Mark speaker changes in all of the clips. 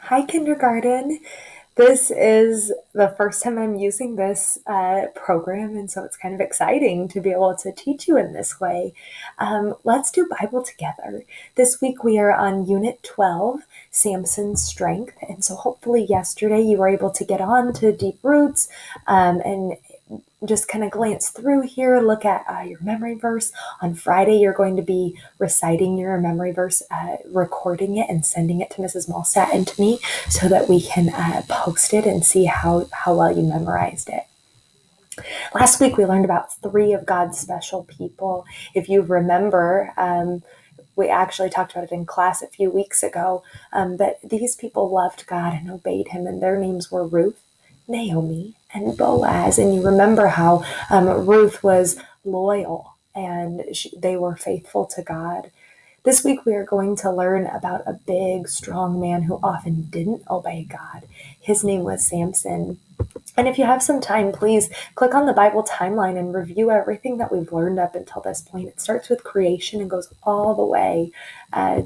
Speaker 1: Hi, kindergarten. This is the first time I'm using this program, and so it's kind of exciting to be able to teach you in this way. Let's do Bible together. This week we are on Unit 12, Samson's Strength, and so hopefully yesterday you were able to get on to DeepRoots and just kind of glance through here, look at your memory verse. On Friday, you're going to be reciting your memory verse, recording it, and sending it to Mrs. Malstat and to me so that we can post it and see how well you memorized it. Last week, we learned about three of God's special people. If you remember, we actually talked about it in class a few weeks ago, that these people loved God and obeyed him, and their names were Ruth, Naomi, and Boaz. And you remember how Ruth was loyal and they were faithful to God. This week we are going to learn about a big, strong man who often didn't obey God. His name was Samson. And if you have some time, please click on the Bible timeline and review everything that we've learned up until this point. It starts with creation and goes all the way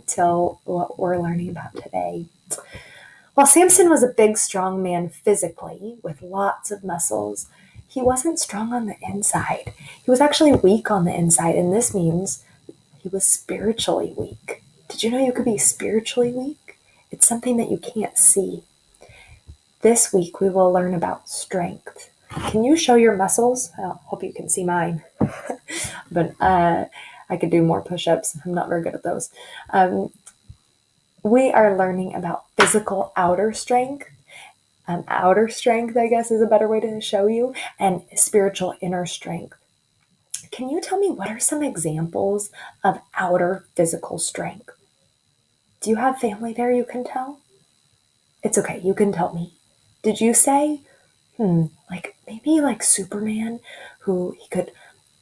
Speaker 1: till what we're learning about today. While Samson was a big, strong man physically with lots of muscles, he wasn't strong on the inside. He was actually weak on the inside, and this means he was spiritually weak. Did you know you could be spiritually weak? It's something that you can't see. This week we will learn about strength. Can you show your muscles? I hope you can see mine. But I could do more push-ups. I'm not very good at those. We are learning about physical outer strength. Outer strength, I guess, is a better way to show you, and spiritual inner strength. Can you tell me what are some examples of outer physical strength? Do you have family there you can tell? It's okay, you can tell me. Did you say, maybe like Superman, who he could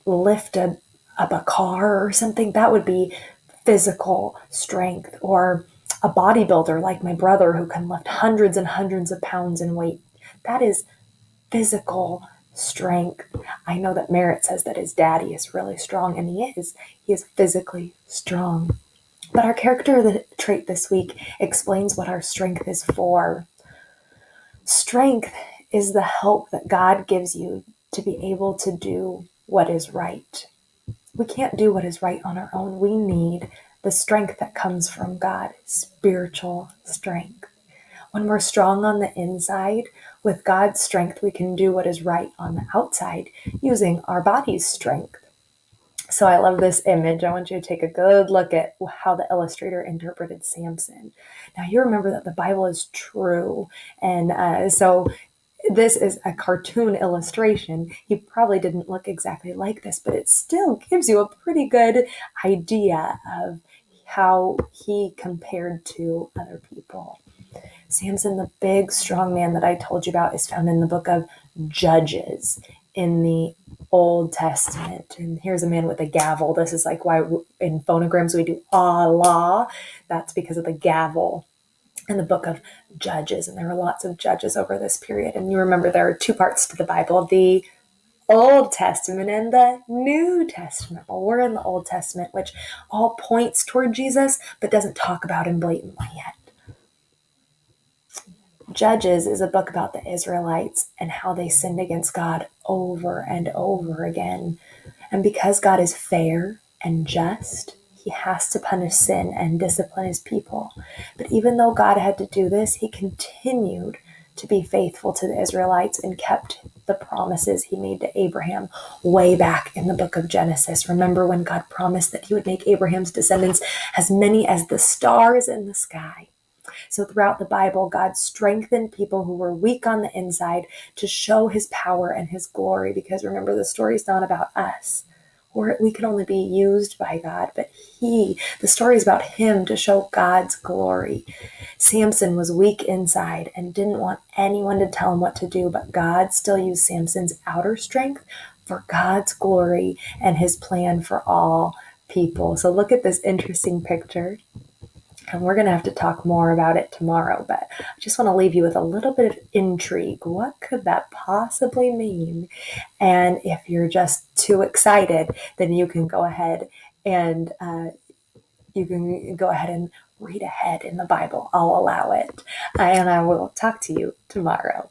Speaker 1: lift up a car or something? That would be physical strength. Or a bodybuilder like my brother who can lift hundreds and hundreds of pounds in weight. That is physical strength. I know that Merritt says that his daddy is really strong, and he is. He is physically strong. But our character trait this week explains what our strength is for. Strength is the help that God gives you to be able to do what is right. We can't do what is right on our own. We need the strength that comes from God, spiritual strength. When we're strong on the inside, with God's strength, we can do what is right on the outside using our body's strength. So I love this image. I want you to take a good look at how the illustrator interpreted Samson. Now you remember that the Bible is true. And so this is a cartoon illustration. He probably didn't look exactly like this, but it still gives you a pretty good idea of how he compared to other people. Samson, the big, strong man that I told you about, is found in the book of Judges in the Old Testament. And here's a man with a gavel. This is like why in phonograms we do Allah. That's because of the gavel in the book of Judges. And there were lots of judges over this period. And you remember there are two parts to the Bible, the Old Testament and the New Testament. Well, we're in the Old Testament, which all points toward Jesus, but doesn't talk about him blatantly yet. Judges is a book about the Israelites and how they sinned against God over and over again. And because God is fair and just, he has to punish sin and discipline his people. But even though God had to do this, he continued to be faithful to the Israelites and kept the promises he made to Abraham way back in the book of Genesis. Remember when God promised that he would make Abraham's descendants as many as the stars in the sky? So throughout the Bible, God strengthened people who were weak on the inside to show his power and his glory. Because remember, the story is not about us, or we can only be used by God, but the story is about him to show God's glory. Samson was weak inside and didn't want anyone to tell him what to do, but God still used Samson's outer strength for God's glory and his plan for all people. So look at this interesting picture. And we're going to have to talk more about it tomorrow, but I just want to leave you with a little bit of intrigue. What could that possibly mean? And if you're just too excited, then you can go ahead and read ahead in the Bible. I'll allow it. And I will talk to you tomorrow.